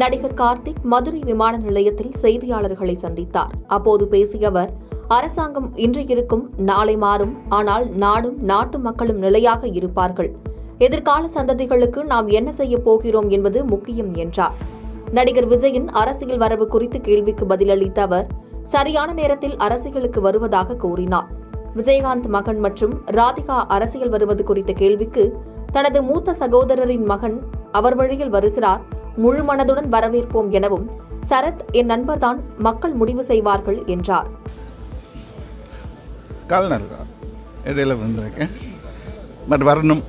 நடிகர் கார்த்திக் மதுரை விமான நிலையத்தில் செய்தியாளர்களை சந்தித்தார். அப்போது பேசிய அவர், அரசாங்கம் இன்று இருக்கும், நாளை மாறும். ஆனால் நாடும் நாட்டு மக்களும் நிலையாக இருப்பார்கள். எதிர்கால சந்ததிகளுக்கு நாம் என்ன செய்யப் போகிறோம் என்பது முக்கியம் என்றார். நடிகர் விஜயின் அரசியல் வரவு குறித்து கேள்விக்கு பதிலளித்த அவர், சரியான நேரத்தில் அரசியலுக்கு வருவதாக கூறினார். விஜயகாந்த் மகன் மற்றும் ராதிகா அரசியல் வருவது குறித்த கேள்விக்கு, தனது மூத்த சகோதரரின் மகன் அவர் வழியில் வருகிறார், முழு மனதுடன் வரவேற்போம் எனவும், சரத் என் நண்பர்தான், மக்கள் முடிவு செய்வார்கள் என்றார். இடையில வந்திருக்கேன், பட் வரணும்.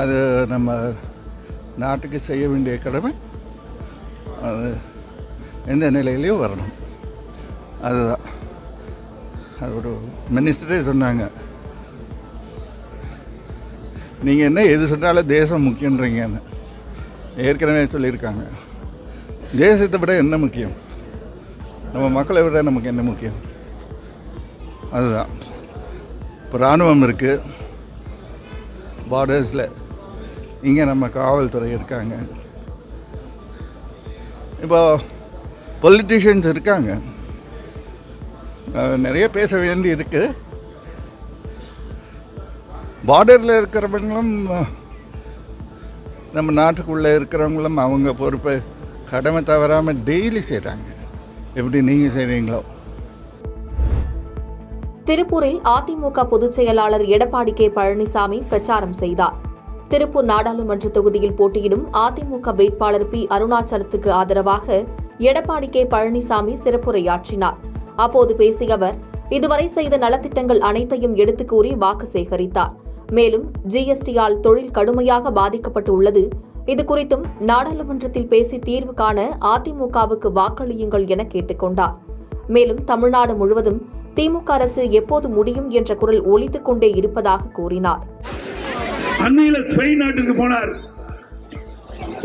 அது நம்ம நாட்டுக்கு செய்ய வேண்டிய கடமை. அது எந்த நிலையிலையும் வரணும். அதுதான் அது ஒரு மினிஸ்டரே சொன்னாங்க, நீங்கள் என்ன எது சொன்னாலும் தேசம் முக்கியன்றீங்கன்னு. ஏற்கனவே சொல்லியிருக்காங்க. தேசத்தை விட என்ன முக்கியம்? நம்ம மக்களை விட நமக்கு என்ன முக்கியம்? அதுதான். இப்போ இராணுவம் இருக்குது பார்டர்ஸில், இங்கே நம்ம காவல்துறை இருக்காங்க, இப்போ பொலிட்டிஷியன்ஸ் இருக்காங்க. நிறைய பேச வேண்டி இருக்கு. பார்டரில் இருக்கிறவங்களும் நம்ம நாட்டுக்குள்ளே இருக்கிறவங்களும் அவங்க பொறுப்பை கடமை தவறாமல் டெய்லி செய்கிறாங்க. எப்படி நீங்கள் செய்கிறீங்களோ. திருப்பூரில் அதிமுக பொதுச் செயலாளர் எடப்பாடி கே பழனிசாமி பிரச்சாரம் செய்தார். திருப்பூர் நாடாளுமன்ற தொகுதியில் போட்டியிடும் அதிமுக வேட்பாளர் பி அருணாச்சலத்துக்கு ஆதரவாக எடப்பாடி கே பழனிசாமி சிறப்புரையாற்றினார். அப்போது பேசிய அவர், இதுவரை செய்த நலத்திட்டங்கள் அனைத்தையும் எடுத்துக் கூறி வாக்கு சேகரித்தார். மேலும் ஜிஎஸ்டியால் தொழில் கடுமையாக பாதிக்கப்பட்டு உள்ளது, இதுகுறித்தும் நாடாளுமன்றத்தில் பேசி தீர்வு காண அதிமுகவுக்கு வாக்களியுங்கள் என கேட்டுக் கொண்டார். மேலும் தமிழ்நாடு முழுவதும் திமுக அரசு எப்போது முடியும் என்ற குரல் ஒலித்துக் கொண்டே இருப்பதாக கூறினார். அண்மையில ஸ்பெயின் நாட்டுக்கு போனார்.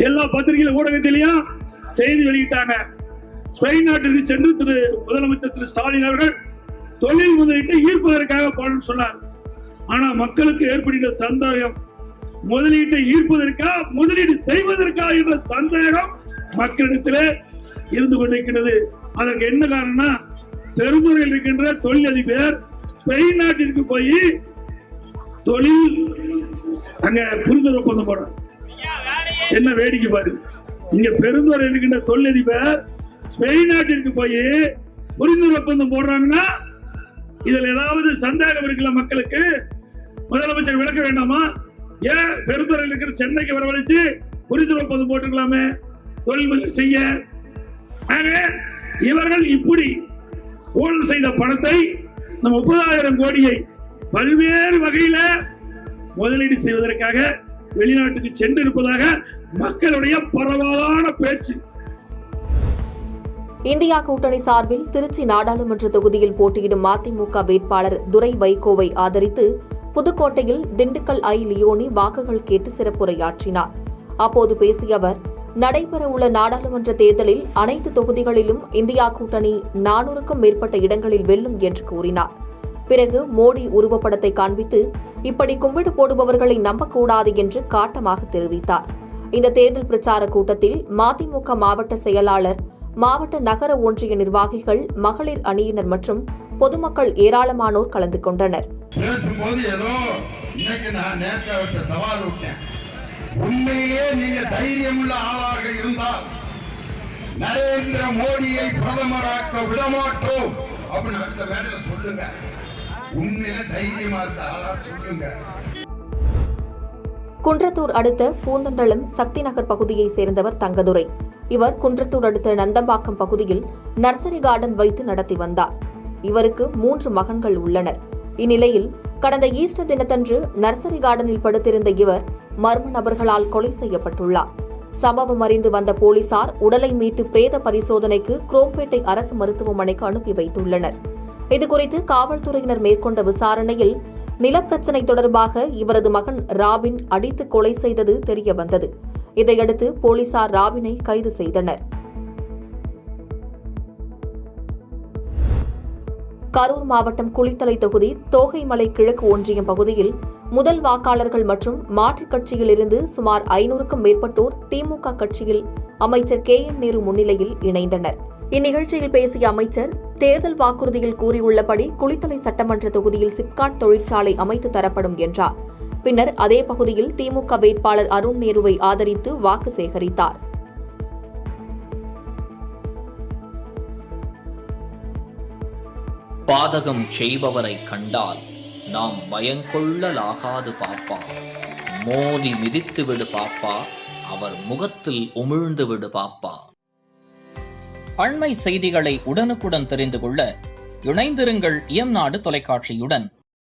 எல்லா பத்திரிகையில ஊடகத்திலையும் செய்தி வெளியிட்டாங்க. ஸ்பெயின் நாட்டிற்கு சென்று முதலமைச்சர் திரு ஸ்டாலின் அவர்கள் தொழில் முதலீட்டை ஈர்ப்பதற்காக போனோம்னு சொன்னார். ஆனா மக்களுக்கு ஏற்படுகிற சந்தேகம், முதலீட்டை ஈர்ப்பதற்கா முதலீடு செய்வதற்கா என்ற சந்தேகம் மக்களிடத்தில் இருந்து கொண்டிருக்கிறது. அதற்கு என்ன காரணம்னா, பெருந்துறையில் இருக்கின்ற தொழிலதிபர் ஸ்பெயின் நாட்டிற்கு போய் தொழில் அங்க புரிந்துணர்வு ஒப்பந்தம் போட, என்ன வேடிக்கை பாருங்க. இங்க பெருந்துறை இருக்கின்ற தொழிலதிபர் ஸ்பெயின் நாட்டிற்கு போய் புரிந்துணர்வு ஒப்பந்தம் போடுறாங்கன்னா இதுல ஏதாவது சந்தேகம் இருக்குல்ல மக்களுக்கு? முதலமைச்சர் விளக்க வேண்டாமா? ஏன் பெருந்துறையில் இருக்கிற சென்னைக்கு வரவழைச்சு புரிந்துணர்வு ஒப்பந்தம் போட்டுக்கலாமே தொழில் செய்ய? இவர்கள் இப்படி ஊழல் செய்த பணத்தை, நம்ம 30,000 கோடியை பல்வேறு வகையில முதலீடு செய்வதற்காக வெளிநாட்டுக்கு சென்று இருப்பதாக மக்களுடைய பரவலான பேச்சு. இந்தியா கூட்டணி சார்பில் திருச்சி நாடாளுமன்ற தொகுதியில் போட்டியிடும் அதிமுக வேட்பாளர் துரை வைகோவை ஆதரித்து புதுக்கோட்டையில் திண்டுக்கல் ஐ லியோனி வாக்குகள் கேட்டு சிறப்புரையாற்றினார். அப்போது பேசிய அவர், நடைபெறவுள்ள நாடாளுமன்ற தேர்தலில் அனைத்து தொகுதிகளிலும் இந்தியா கூட்டணி 400க்கும் மேற்பட்ட இடங்களில் வெல்லும் என்று கூறினார். பிறகு மோடி உருவப்படத்தை காண்பித்து, இப்படி கும்பிடு போடுபவர்களை நம்பக்கூடாது என்று காட்டமாக தெரிவித்தார். இந்த தேர்தல் பிரச்சார கூட்டத்தில் மதிமுக மாவட்ட செயலாளர், மாவட்ட நகர ஒன்றிய நிர்வாகிகள், மகளிர் அணியினர் மற்றும் பொதுமக்கள் ஏராளமானோர் கலந்து கொண்டனர். உண்மையிலே நீங்க தைரியமுள்ள ஆளாக இருந்தால் நரேந்திர மோடியை பிரதமராக்க விடமாட்டோம் அப்படின்னு அடுத்த மேடையில் சொல்லுங்க. உண்மையில தைரியமா இருந்த ஆளா சொல்லுங்க. குன்றத்தூர் அடுத்த பூந்தண்டலம் சக்தி நகர் பகுதியை சேர்ந்தவர் தங்கதுரை. இவர் குன்றத்தூர் அடுத்த நந்தம்பாக்கம் பகுதியில் நர்சரி கார்டன் வைத்து நடத்தி வந்தார். இவருக்கு 3 மகன்கள் உள்ளனர். இந்நிலையில் கடந்த ஈஸ்டர் தினத்தன்று நர்சரி கார்டனில் படுத்திருந்த இவர் மர்ம நபர்களால் கொலை செய்யப்பட்டுள்ளார். சம்பவம் அறிந்து வந்த போலீசார் உடலை மீட்டு பிரேத பரிசோதனைக்கு குரோம்பேட்டை அரசு மருத்துவமனைக்கு அனுப்பி வைத்துள்ளனர். இதுகுறித்து காவல்துறையினர் மேற்கொண்ட விசாரணையில் நிலப்பிரச்சினை தொடர்பாக இவரது மகன் ராபின் அடித்து கொலை செய்தது தெரியவந்தது. இதையடுத்து போலீசார் ராபினை கைது செய்தனர். கரூர் மாவட்டம் குளித்தலை தொகுதி தோகைமலை கிழக்கு ஒன்றியம் பகுதியில் முதல் வாக்காளர்கள் மற்றும் மாற்றுக் கட்சியிலிருந்து சுமார் 500க்கும் மேற்பட்டோர் திமுக கட்சியில் அமைச்சர் KN நேரு முன்னிலையில் இணைந்தனர். இந்நிகழ்ச்சியில் பேசிய அமைச்சர், தேர்தல் வாக்குறுதியில் கூறியுள்ளபடி குளித்தலை சட்டமன்ற தொகுதியில் சிப்காட் தொழிற்சாலை அமைத்து தரப்படும் என்றார். பின்னர் அதே பகுதியில் திமுக வேட்பாளர் அருண் நேருவை ஆதரித்து வாக்கு சேகரித்தார். பாதகம் செய்பவரை கண்டால் நாம் பயங்கொள்ளலாகாது பாப்பா, மோதி மிதித்து விடு பாப்பா, அவர் முகத்தில் உமிழ்ந்து விடு பாப்பா. அண்மை செய்திகளை உடனுக்குடன் தெரிந்து கொள்ள இணைந்திருங்கள் இயம்நாடு தொலைக்காட்சியுடன்.